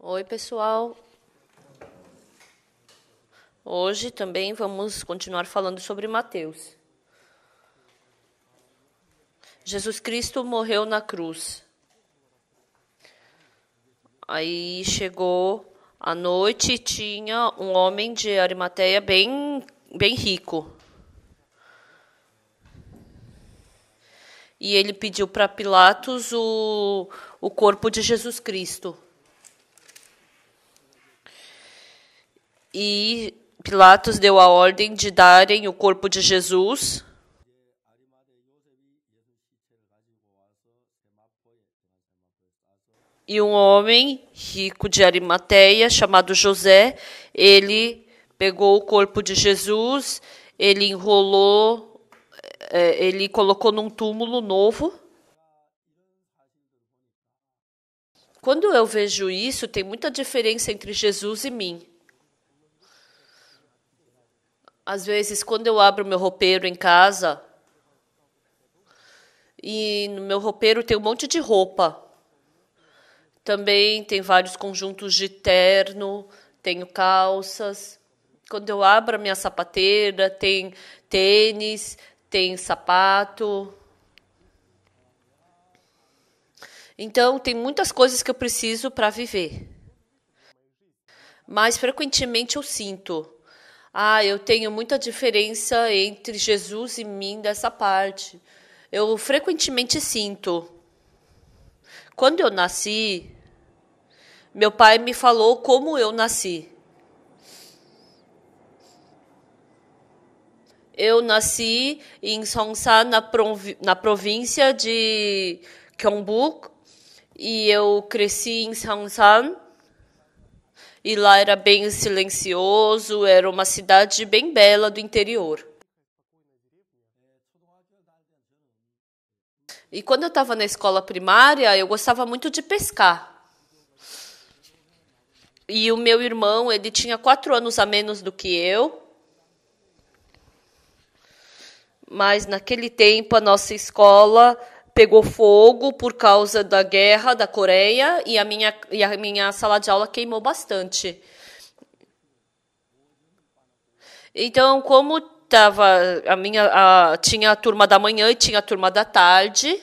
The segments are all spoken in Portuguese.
Oi, pessoal. Hoje também vamos continuar falando sobre Mateus. Jesus Cristo morreu na cruz. Aí chegou a noite e tinha um homem de Arimateia bem rico. E ele pediu para Pilatos o corpo de Jesus Cristo. E Pilatos deu a ordem de darem o corpo de Jesus. E um homem rico de Arimateia, chamado José, ele pegou o corpo de Jesus, ele enrolou, ele colocou num túmulo novo. Quando eu vejo isso, tem muita diferença entre Jesus e mim. Às vezes, quando eu abro meu roupeiro em casa, e no meu roupeiro tem um monte de roupa. Também tem vários conjuntos de terno, tenho calças. Quando eu abro a minha sapateira, tem tênis, tem sapato. Então, tem muitas coisas que eu preciso para viver. Mas, frequentemente, eu sinto. Eu tenho muita diferença entre Jesus e mim dessa parte. Eu frequentemente sinto. Quando eu nasci, meu pai me falou como eu nasci. Eu nasci em Seongsan, na província de Gyeongbuk, e eu cresci em Seongsan. E lá era bem silencioso, era uma cidade bem bela do interior. E quando eu estava na escola primária, eu gostava muito de pescar. E o meu irmão, ele tinha 4 anos a menos do que eu. Mas naquele tempo a nossa escola pegou fogo por causa da guerra da Coreia e a minha sala de aula queimou bastante. Então, como tinha a turma da manhã e tinha a turma da tarde,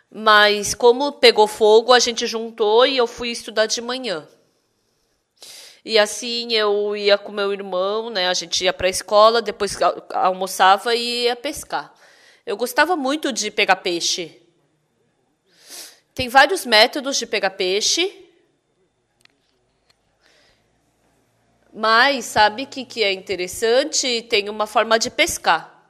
mas como pegou fogo, a gente juntou e eu fui estudar de manhã. E assim eu ia com meu irmão, né? A gente ia para a escola, depois almoçava e ia pescar. Eu gostava muito de pegar peixe. Tem vários métodos de pegar peixe. Mas sabe o que é interessante? Tem uma forma de pescar.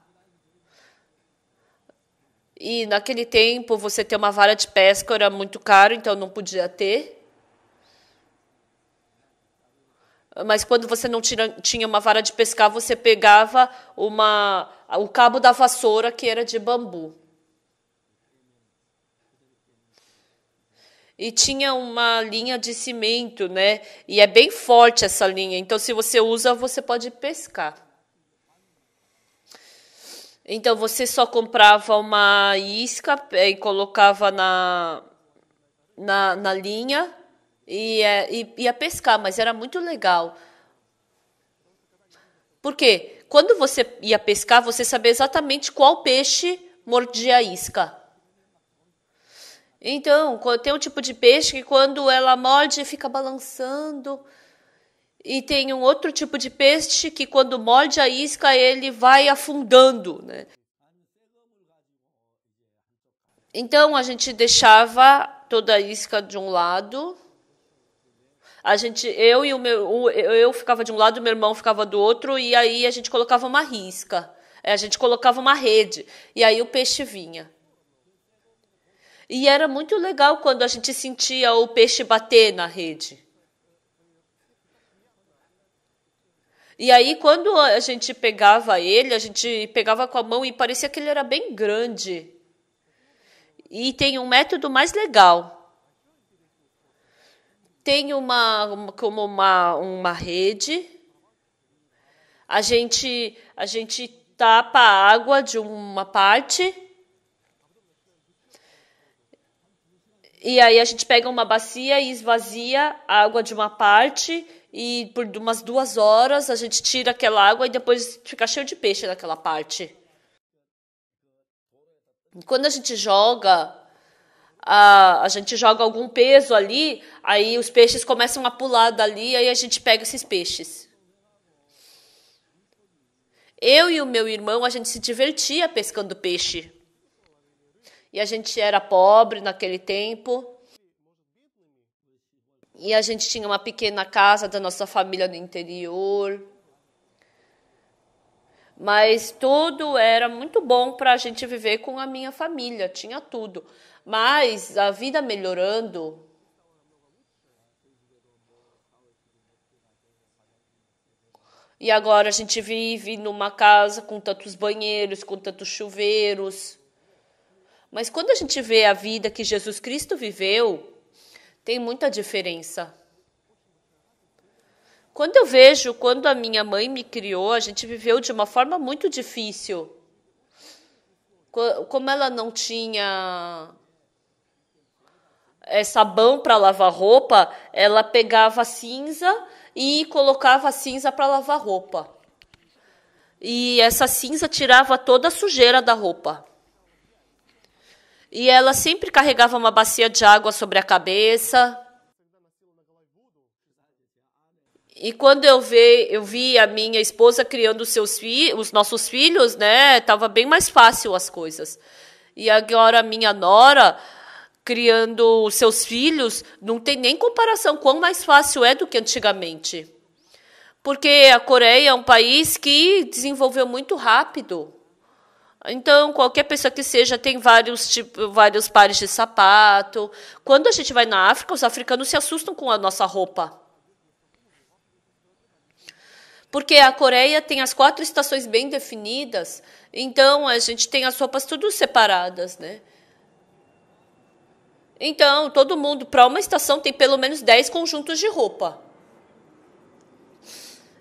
E naquele tempo você ter uma vara de pesca era muito caro, então não podia ter. Mas quando você não tinha uma vara de pescar, você pegava o cabo da vassoura, que era de bambu. E tinha uma linha de cimento, né? E é bem forte essa linha. Então, se você usa, você pode pescar. Então, você só comprava uma isca e colocava na linha e ia pescar, mas era muito legal. Por quê? Quando você ia pescar, você sabia exatamente qual peixe mordia a isca. Então, tem um tipo de peixe que quando ela morde, fica balançando. E tem um outro tipo de peixe que quando morde a isca, ele vai afundando, né? Então, a gente deixava toda a isca de um lado. Eu ficava de um lado, meu irmão ficava do outro, e aí a gente colocava uma risca. A gente colocava uma rede, e aí o peixe vinha. E era muito legal quando a gente sentia o peixe bater na rede. E aí, quando a gente pegava ele, a gente pegava com a mão e parecia que ele era bem grande. E tem um método mais legal. Tem uma rede. A gente tapa a água de uma parte. E aí a gente pega uma bacia e esvazia a água de uma parte e por umas 2 horas a gente tira aquela água e depois fica cheio de peixe naquela parte. Quando a gente joga, a gente joga algum peso ali, aí os peixes começam a pular dali, aí a gente pega esses peixes. Eu e o meu irmão, a gente se divertia pescando peixe. E a gente era pobre naquele tempo. E a gente tinha uma pequena casa da nossa família no interior. Mas tudo era muito bom para a gente viver com a minha família, tinha tudo. Mas a vida melhorando, e agora a gente vive numa casa com tantos banheiros, com tantos chuveiros. Mas quando a gente vê a vida que Jesus Cristo viveu, tem muita diferença. Quando eu vejo, quando a minha mãe me criou, a gente viveu de uma forma muito difícil. Como ela não tinha sabão para lavar roupa, ela pegava cinza e colocava a cinza para lavar roupa. E essa cinza tirava toda a sujeira da roupa. E ela sempre carregava uma bacia de água sobre a cabeça. E quando eu vi a minha esposa criando os nossos filhos, né? Tava bem mais fácil as coisas. E agora a minha nora criando os seus filhos, não tem nem comparação quão mais fácil é do que antigamente. Porque a Coreia é um país que desenvolveu muito rápido. Então, qualquer pessoa que seja tem vários pares de sapato. Quando a gente vai na África, os africanos se assustam com a nossa roupa. Porque a Coreia tem as 4 estações bem definidas, então a gente tem as roupas tudo separadas, né? Então, todo mundo, para uma estação, tem pelo menos 10 conjuntos de roupa.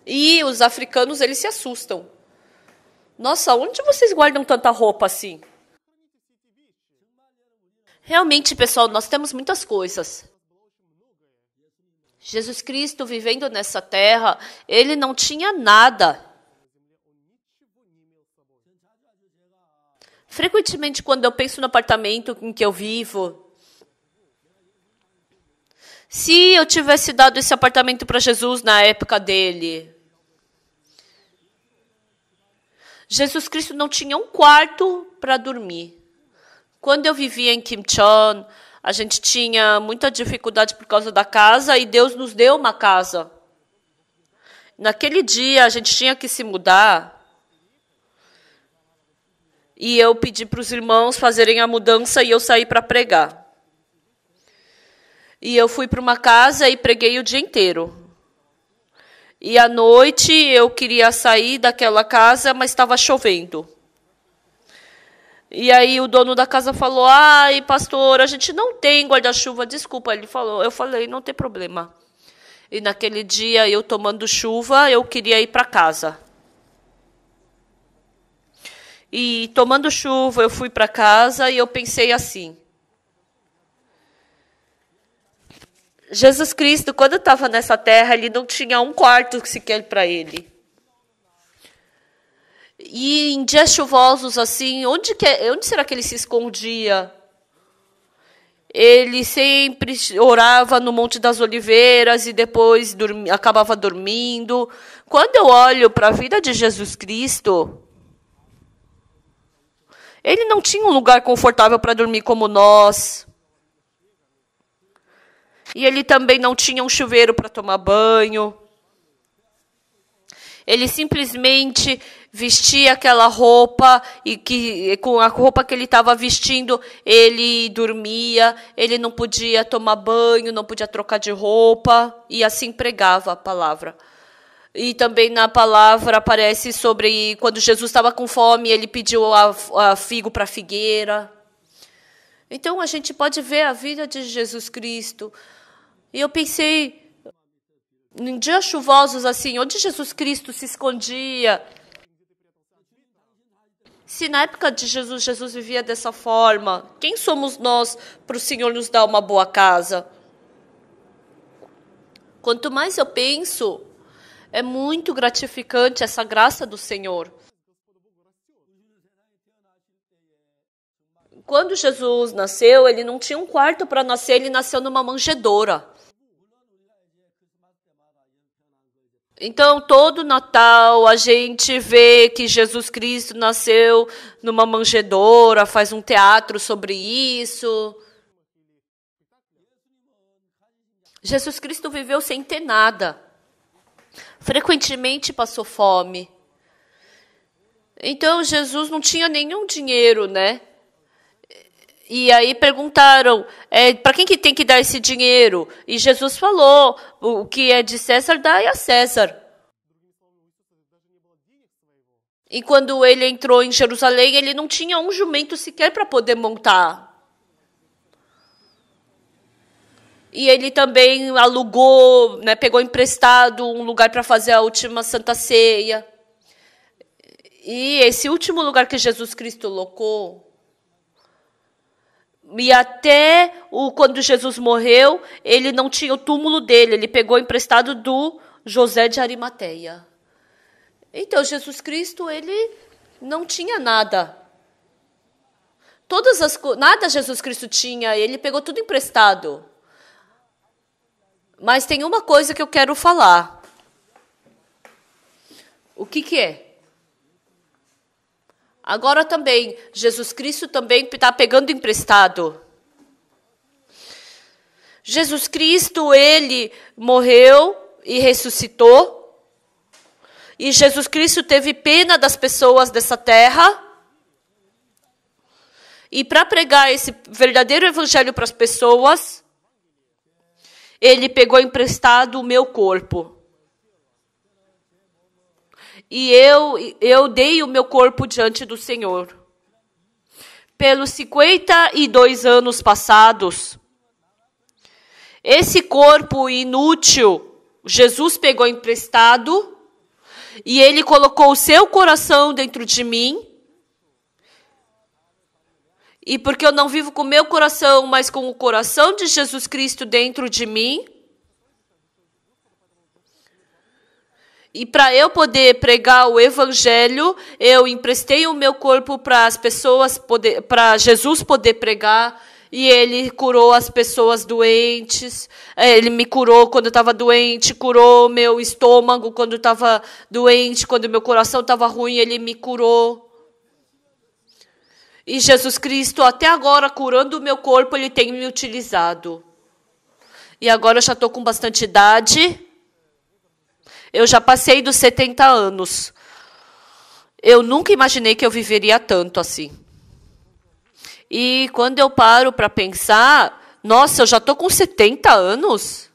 E os africanos, eles se assustam. Nossa, onde vocês guardam tanta roupa assim? Realmente, pessoal, nós temos muitas coisas. Jesus Cristo vivendo nessa terra, ele não tinha nada. Frequentemente, quando eu penso no apartamento em que eu vivo, se eu tivesse dado esse apartamento para Jesus na época dele, Jesus Cristo não tinha um quarto para dormir. Quando eu vivia em Kimcheon, a gente tinha muita dificuldade por causa da casa e Deus nos deu uma casa. Naquele dia, a gente tinha que se mudar. E eu pedi para os irmãos fazerem a mudança e eu saí para pregar. E eu fui para uma casa e preguei o dia inteiro. E à noite eu queria sair daquela casa, mas estava chovendo. E aí o dono da casa falou, ai, pastor, a gente não tem guarda-chuva, desculpa. Ele falou, eu falei, não tem problema. E naquele dia, eu tomando chuva, eu queria ir para casa. E tomando chuva, eu fui para casa e eu pensei assim, Jesus Cristo, quando estava nessa terra, ele não tinha um quarto sequer para ele. E em dias chuvosos assim, onde será que ele se escondia? Ele sempre orava no Monte das Oliveiras e depois acabava dormindo. Quando eu olho para a vida de Jesus Cristo, ele não tinha um lugar confortável para dormir como nós. E ele também não tinha um chuveiro para tomar banho. Ele simplesmente vestia aquela roupa e com a roupa que ele estava vestindo, ele dormia, ele não podia tomar banho, não podia trocar de roupa, e assim pregava a palavra. E também na palavra aparece sobre quando Jesus estava com fome, ele pediu a figo para a figueira. Então a gente pode ver a vida de Jesus Cristo. E eu pensei, em dias chuvosos assim, onde Jesus Cristo se escondia? Se na época de Jesus, Jesus vivia dessa forma, quem somos nós para o Senhor nos dar uma boa casa? Quanto mais eu penso, é muito gratificante essa graça do Senhor. Quando Jesus nasceu, ele não tinha um quarto para nascer, ele nasceu numa manjedoura. Então, todo Natal, a gente vê que Jesus Cristo nasceu numa manjedoura, faz um teatro sobre isso. Jesus Cristo viveu sem ter nada. Frequentemente passou fome. Então, Jesus não tinha nenhum dinheiro, né? E aí perguntaram, para quem que tem que dar esse dinheiro? E Jesus falou, o que é de César, dai a César. E quando ele entrou em Jerusalém, ele não tinha um jumento sequer para poder montar. E ele também alugou, né, pegou emprestado um lugar para fazer a última Santa Ceia. E esse último lugar que Jesus Cristo alocou, e até quando Jesus morreu, ele não tinha o túmulo dele, ele pegou emprestado do José de Arimateia. Então, Jesus Cristo, ele não tinha nada. Nada Jesus Cristo tinha, ele pegou tudo emprestado. Mas tem uma coisa que eu quero falar. O que é? Agora também, Jesus Cristo também está pegando emprestado. Jesus Cristo, ele morreu e ressuscitou. E Jesus Cristo teve pena das pessoas dessa terra. E para pregar esse verdadeiro evangelho para as pessoas, ele pegou emprestado o meu corpo. E eu dei o meu corpo diante do Senhor. Pelos 52 anos passados, esse corpo inútil, Jesus pegou emprestado e ele colocou o seu coração dentro de mim. E porque eu não vivo com o meu coração, mas com o coração de Jesus Cristo dentro de mim, e para eu poder pregar o evangelho, eu emprestei o meu corpo para as pessoas para Jesus poder pregar, e ele curou as pessoas doentes. Ele me curou quando eu estava doente, curou meu estômago quando eu estava doente, quando meu coração estava ruim, ele me curou. E Jesus Cristo, até agora, curando o meu corpo, ele tem me utilizado. E agora eu já estou com bastante idade. Eu já passei dos 70 anos. Eu nunca imaginei que eu viveria tanto assim. E quando eu paro para pensar, nossa, eu já estou com 70 anos.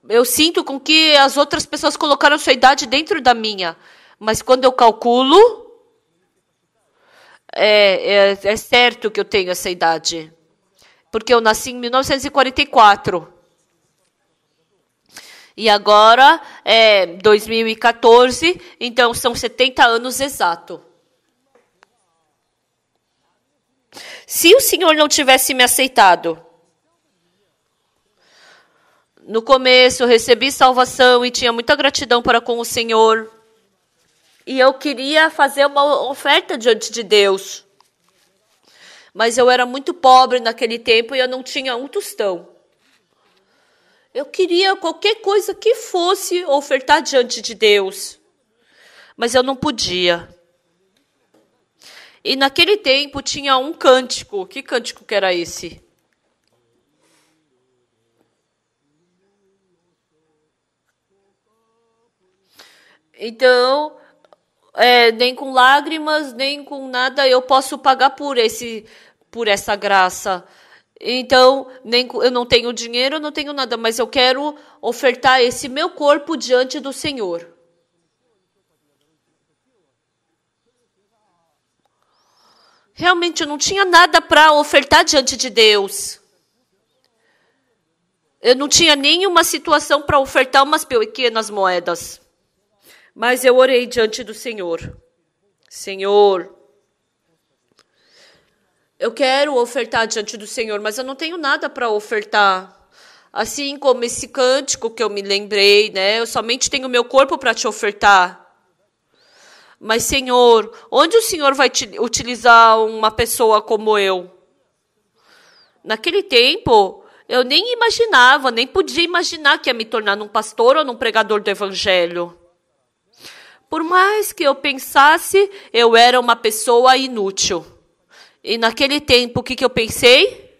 Eu sinto com que as outras pessoas colocaram sua idade dentro da minha. Mas quando eu calculo, é certo que eu tenho essa idade. Porque eu nasci em 1944. E agora é 2014, então são 70 anos exato. Se o Senhor não tivesse me aceitado, no começo eu recebi salvação e tinha muita gratidão para com o Senhor, e eu queria fazer uma oferta diante de Deus, mas eu era muito pobre naquele tempo e eu não tinha um tostão. Eu queria qualquer coisa que fosse ofertar diante de Deus, mas eu não podia. E naquele tempo tinha um cântico. Que cântico que era esse? Então, nem com lágrimas, nem com nada eu posso pagar por essa graça. Então, eu não tenho dinheiro, eu não tenho nada, mas eu quero ofertar esse meu corpo diante do Senhor. Realmente, eu não tinha nada para ofertar diante de Deus. Eu não tinha nenhuma situação para ofertar umas pequenas moedas. Mas eu orei diante do Senhor. Senhor, eu quero ofertar diante do Senhor, mas eu não tenho nada para ofertar. Assim como esse cântico que eu me lembrei, né? Eu somente tenho meu corpo para te ofertar. Mas, Senhor, onde o Senhor vai utilizar uma pessoa como eu? Naquele tempo, eu nem imaginava, nem podia imaginar que ia me tornar num pastor ou num pregador do Evangelho. Por mais que eu pensasse, eu era uma pessoa inútil. E naquele tempo, o que eu pensei?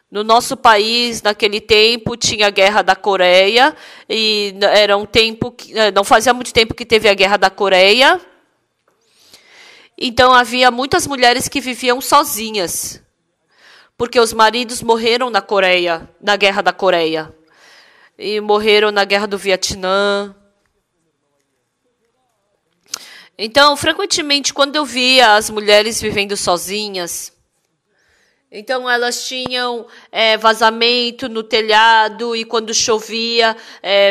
No nosso país, naquele tempo, tinha a Guerra da Coreia, e era um tempo que não fazia muito tempo que teve a Guerra da Coreia. Então, havia muitas mulheres que viviam sozinhas, porque os maridos morreram na Coreia, na Guerra da Coreia, e morreram na Guerra do Vietnã. Então, frequentemente, quando eu via as mulheres vivendo sozinhas, então elas tinham vazamento no telhado e quando chovia,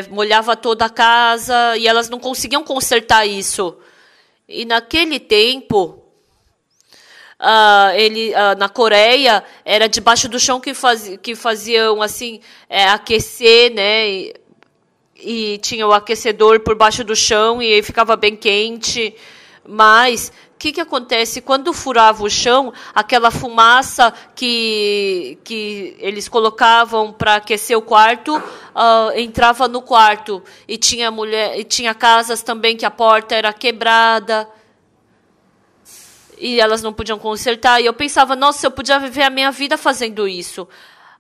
molhava toda a casa e elas não conseguiam consertar isso. E naquele tempo, na Coreia, era debaixo do chão que faziam assim, aquecer, né? E tinha o aquecedor por baixo do chão e ficava bem quente. Mas o que acontece? Quando furava o chão, aquela fumaça que eles colocavam para aquecer o quarto entrava no quarto. E tinha casas também que a porta era quebrada. E elas não podiam consertar. E eu pensava, nossa, eu podia viver a minha vida fazendo isso.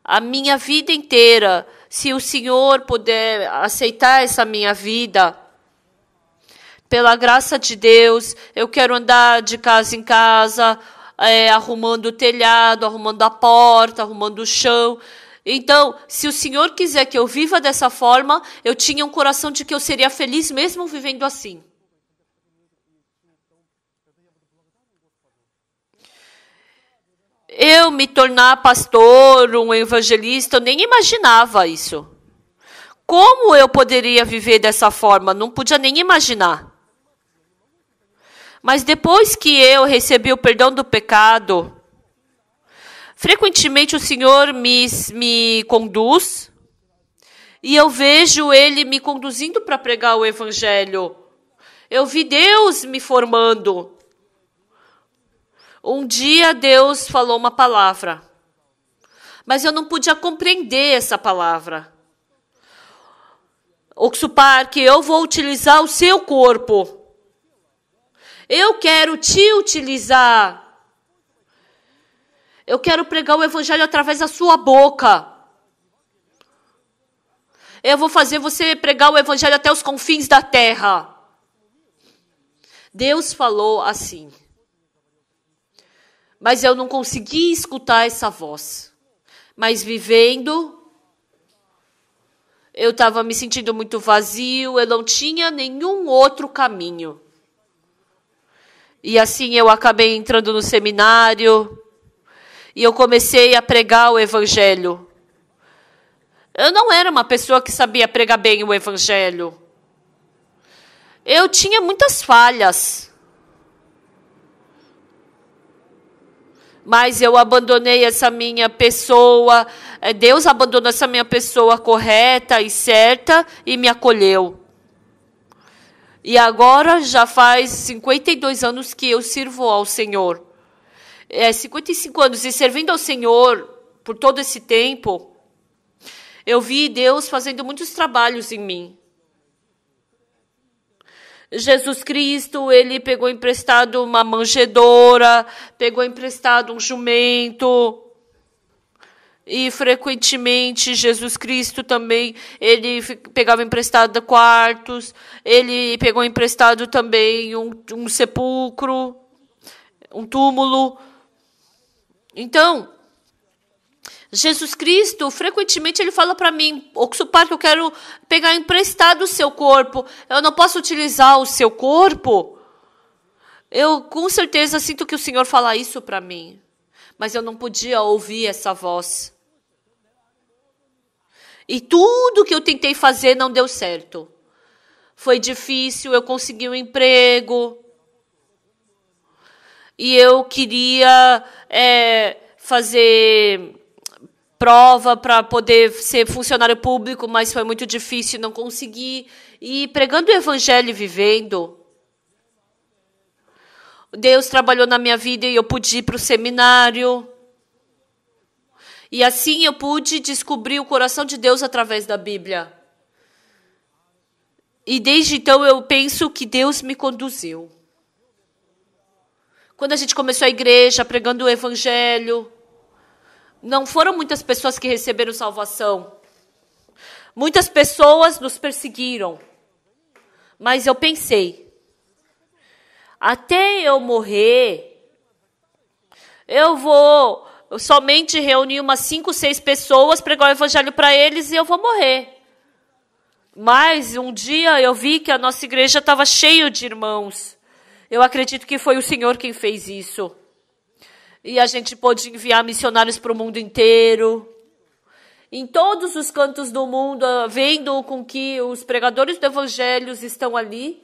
A minha vida inteira. Se o Senhor puder aceitar essa minha vida, pela graça de Deus, eu quero andar de casa em casa, arrumando o telhado, arrumando a porta, arrumando o chão. Então, se o Senhor quiser que eu viva dessa forma, eu tinha um coração de que eu seria feliz mesmo vivendo assim. Eu me tornar pastor, um evangelista, eu nem imaginava isso. Como eu poderia viver dessa forma? Não podia nem imaginar. Mas depois que eu recebi o perdão do pecado, frequentemente o Senhor me conduz e eu vejo Ele me conduzindo para pregar o Evangelho. Eu vi Deus me formando. Um dia Deus falou uma palavra, mas eu não podia compreender essa palavra. Oxupar, que eu vou utilizar o seu corpo. Eu quero te utilizar. Eu quero pregar o Evangelho através da sua boca. Eu vou fazer você pregar o Evangelho até os confins da terra. Deus falou assim. Mas eu não consegui escutar essa voz. Mas vivendo, eu estava me sentindo muito vazio, eu não tinha nenhum outro caminho. E assim eu acabei entrando no seminário e eu comecei a pregar o Evangelho. Eu não era uma pessoa que sabia pregar bem o Evangelho. Eu tinha muitas falhas. Mas eu abandonei essa minha pessoa, Deus abandonou essa minha pessoa correta e certa e me acolheu. E agora já faz 52 anos que eu sirvo ao Senhor. 55 anos e servindo ao Senhor por todo esse tempo, eu vi Deus fazendo muitos trabalhos em mim. Jesus Cristo, ele pegou emprestado uma manjedoura, pegou emprestado um jumento. E frequentemente Jesus Cristo também, ele pegava emprestado quartos, ele pegou emprestado também um sepulcro, um túmulo. Então, Jesus Cristo, frequentemente ele fala para mim, Oxupar, que eu quero pegar emprestado o seu corpo. Eu não posso utilizar o seu corpo. Eu com certeza sinto que o Senhor fala isso para mim. Mas eu não podia ouvir essa voz. E tudo que eu tentei fazer não deu certo. Foi difícil, eu consegui um emprego. E eu queria fazer prova para poder ser funcionário público, mas foi muito difícil, não consegui. E pregando o evangelho e vivendo, Deus trabalhou na minha vida e eu pude ir para o seminário. E assim eu pude descobrir o coração de Deus através da Bíblia. E desde então eu penso que Deus me conduziu. Quando a gente começou a igreja, pregando o evangelho, não foram muitas pessoas que receberam salvação. Muitas pessoas nos perseguiram. Mas eu pensei, até eu morrer, eu vou somente reunir umas 5, 6 pessoas, pregar o evangelho para eles e eu vou morrer. Mas um dia eu vi que a nossa igreja estava cheia de irmãos. Eu acredito que foi o Senhor quem fez isso. E a gente pôde enviar missionários para o mundo inteiro. Em todos os cantos do mundo, vendo com que os pregadores do evangelho estão ali.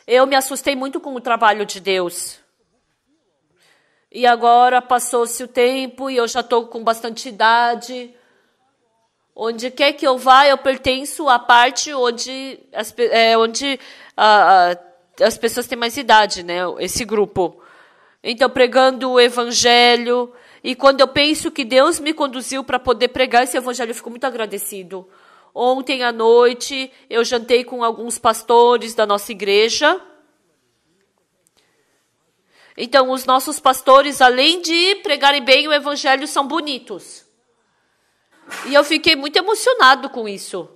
Eu me assustei muito com o trabalho de Deus. E agora passou-se o tempo e eu já estou com bastante idade. Onde quer que eu vá, eu pertenço à parte onde as pessoas têm mais idade, né? Esse grupo. Então, pregando o evangelho. E quando eu penso que Deus me conduziu para poder pregar esse evangelho, eu fico muito agradecido. Ontem à noite, eu jantei com alguns pastores da nossa igreja. Então, os nossos pastores, além de pregarem bem o evangelho, são bonitos. E eu fiquei muito emocionado com isso.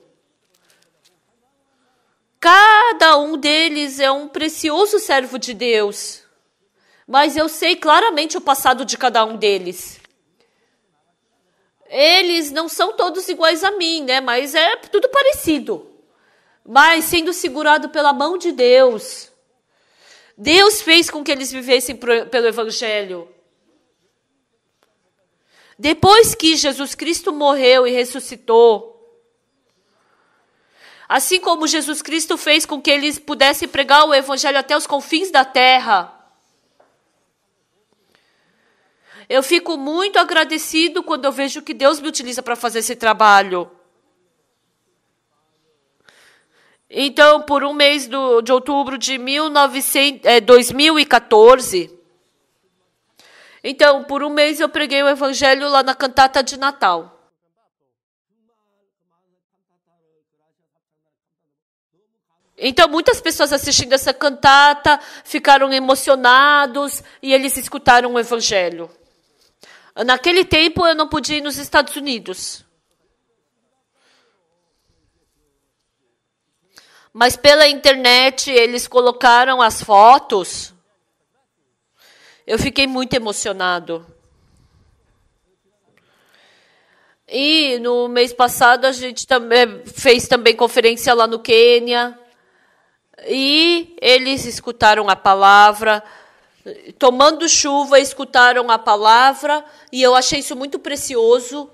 Cada um deles é um precioso servo de Deus. Mas eu sei claramente o passado de cada um deles. Eles não são todos iguais a mim, né? Mas é tudo parecido. Mas sendo segurado pela mão de Deus. Deus fez com que eles vivessem pelo evangelho. Depois que Jesus Cristo morreu e ressuscitou, assim como Jesus Cristo fez com que eles pudessem pregar o evangelho até os confins da terra, eu fico muito agradecido quando eu vejo que Deus me utiliza para fazer esse trabalho. Então, por um mês de outubro de 2014, então, por um mês eu preguei o evangelho lá na cantata de Natal. Então, muitas pessoas assistindo essa cantata ficaram emocionados e eles escutaram o evangelho. Naquele tempo, eu não podia ir nos Estados Unidos. Mas pela internet, eles colocaram as fotos. Eu fiquei muito emocionado. E no mês passado, a gente também fez conferência lá no Quênia. E eles escutaram a palavra. Tomando chuva, escutaram a palavra. E eu achei isso muito precioso.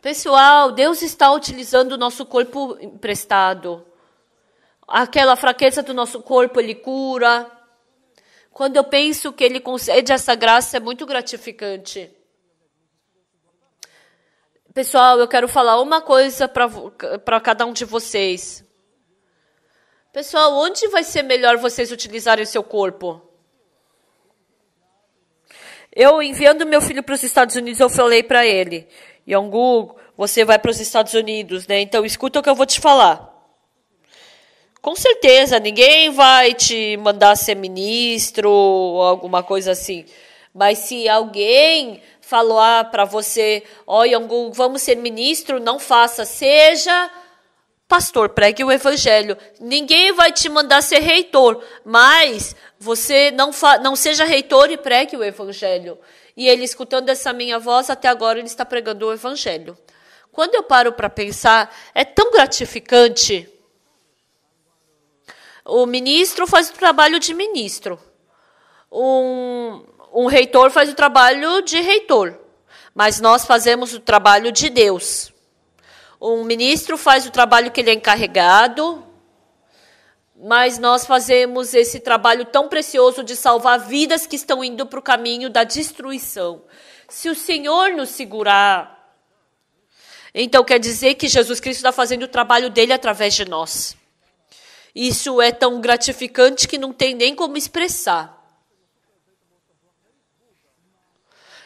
Pessoal, Deus está utilizando o nosso corpo emprestado. Aquela fraqueza do nosso corpo, Ele cura. Quando eu penso que Ele concede essa graça, é muito gratificante. Pessoal, eu quero falar uma coisa para cada um de vocês. Pessoal, onde vai ser melhor vocês utilizarem o seu corpo? Eu, enviando meu filho para os Estados Unidos, eu falei para ele, Yonggu, você vai para os Estados Unidos, né? Então, escuta o que eu vou te falar. Com certeza, ninguém vai te mandar ser ministro ou alguma coisa assim. Mas se alguém falar para você, Yonggu, vamos ser ministro, não faça. Seja pastor, pregue o evangelho. Ninguém vai te mandar ser reitor, mas você não seja reitor e pregue o evangelho. E ele, escutando essa minha voz, até agora ele está pregando o evangelho. Quando eu paro para pensar, é tão gratificante. O ministro faz o trabalho de ministro. Um reitor faz o trabalho de reitor. Mas nós fazemos o trabalho de Deus. Um ministro faz o trabalho que ele é encarregado. Mas nós fazemos esse trabalho tão precioso de salvar vidas que estão indo para o caminho da destruição. Se o Senhor nos segurar, então quer dizer que Jesus Cristo está fazendo o trabalho dele através de nós. Isso é tão gratificante que não tem nem como expressar.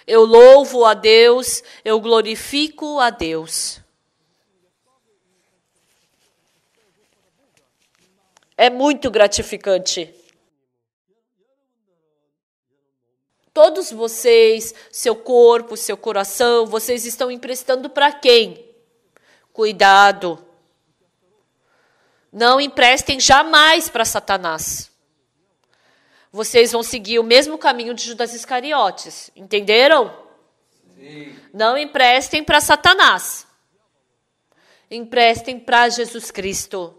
Eu louvo a Deus, eu glorifico a Deus. É muito gratificante. Todos vocês, seu corpo, seu coração, vocês estão emprestando para quem? Cuidado. Não emprestem jamais para Satanás. Vocês vão seguir o mesmo caminho de Judas Iscariotes. Entenderam? Sim. Não emprestem para Satanás. Emprestem para Jesus Cristo.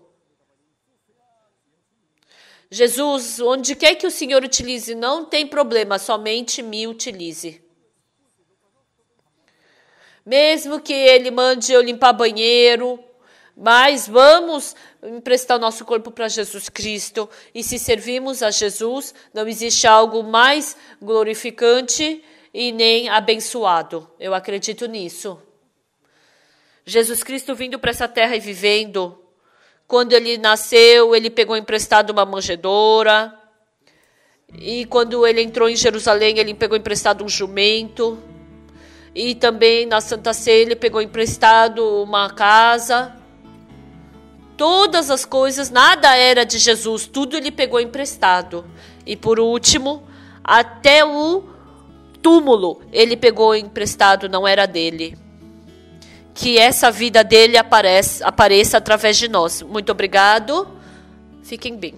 Jesus, onde quer que o Senhor utilize, não tem problema, somente me utilize. Mesmo que Ele mande eu limpar banheiro, mas vamos emprestar o nosso corpo para Jesus Cristo. E se servimos a Jesus, não existe algo mais glorificante e nem abençoado. Eu acredito nisso. Jesus Cristo vindo para essa terra e vivendo. Quando ele nasceu, ele pegou emprestado uma manjedoura. E quando ele entrou em Jerusalém, ele pegou emprestado um jumento. E também na Santa Ceia, ele pegou emprestado uma casa. Todas as coisas, nada era de Jesus, tudo ele pegou emprestado. E por último, até o túmulo, ele pegou emprestado, não era dele. Que essa vida dele apareça através de nós. Muito obrigado. Fiquem bem.